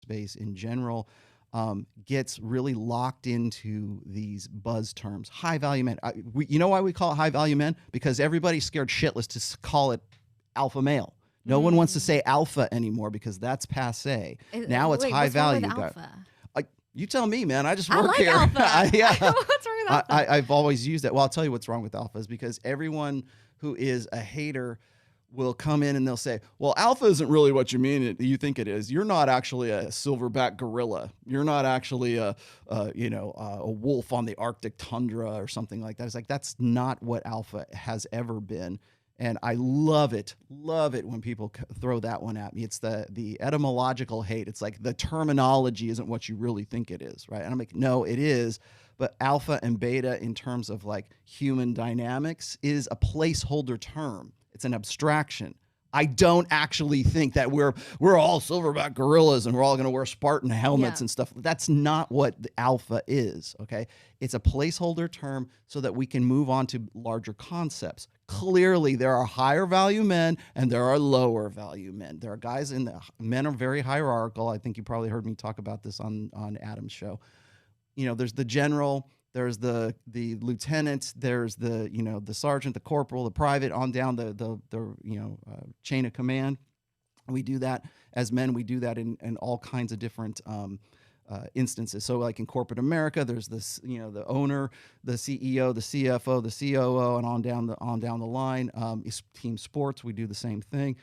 space in general gets really locked into these buzz terms. High value men. You know why we call it high value men? Because everybody's scared shitless to call it alpha male. No one wants to say alpha anymore because that's passe. Now it's high value guy. You tell me, man. I just work like here. Alpha. Yeah. What's wrong with alpha? I've always used that. Well, I'll tell you what's wrong with alpha is because everyone who is a hater will come in and they'll say, well, alpha isn't really what you think it is. You're not actually a silverback gorilla. You're not actually a wolf on the Arctic tundra or something like that. It's like, that's not what alpha has ever been. And I love it when people throw that one at me. It's the etymological hate. It's like the terminology isn't what you really think it is, right? And I'm like, no, it is. But alpha and beta in terms of like human dynamics is a placeholder term. It's an abstraction. I don't actually think that we're all silverback gorillas and we're all going to wear Spartan helmets and stuff. That's not what the alpha is, okay? It's a placeholder term so that we can move on to larger concepts. Clearly, there are higher value men and there are lower value men. There are guys men are very hierarchical. I think you probably heard me talk about this on Adam's show. There's the general, there's the lieutenant, there's the sergeant, the corporal, the private, on down the chain of command. We do that as men. We do that in all kinds of different instances. So like in corporate America, there's this, the owner, the CEO, the CFO, the COO, and on down the line. Team sports, we do the same thing.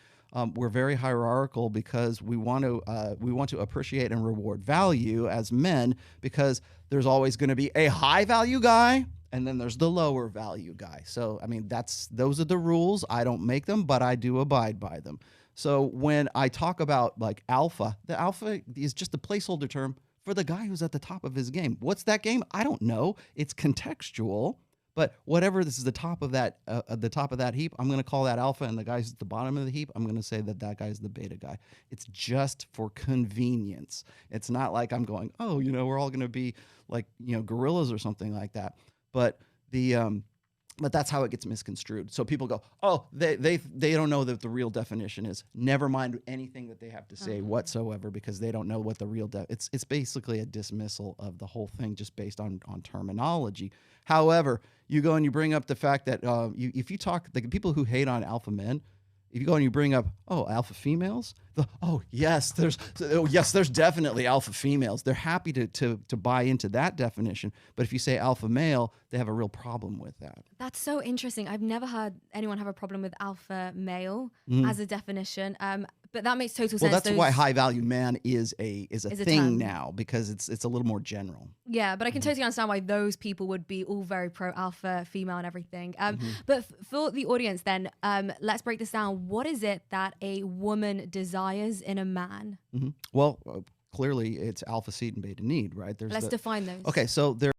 We're very hierarchical because we want to appreciate and reward value as men, because there's always going to be a high value guy and then there's the lower value guy. So I mean, those are the rules. I don't make them, but I do abide by them. So when I talk about like alpha, the alpha is just a placeholder term for the guy who's at the top of his game. What's that game? I don't know. It's contextual. But whatever this is the top of that heap, I'm going to call that alpha, and the guys at the bottom of the heap, I'm going to say that guy's the beta guy. It's just for convenience. It's not like I'm going, oh, we're all going to be like, gorillas or something like that. But but that's how it gets misconstrued. So people go, oh, they don't know that the real definition is. Never mind anything that they have to say whatsoever, because they don't know what the real it's basically a dismissal of the whole thing just based on terminology. However, you go and you bring up the fact that if you talk, the people who hate on alpha men, if you go and you bring up, alpha females, there's definitely alpha females. They're happy to buy into that definition. But if you say alpha male, they have a real problem with that. That's so interesting. I've never heard anyone have a problem with alpha male as a definition. But that makes total sense. Well, that's why high value man is a thing now, because it's a little more general. Yeah, but I can totally understand why those people would be all very pro alpha female and everything. But for the audience then, let's break this down. What is it that a woman desires in a man? Well, clearly it's alpha seed and beta need, right? Let's define those. Okay, so there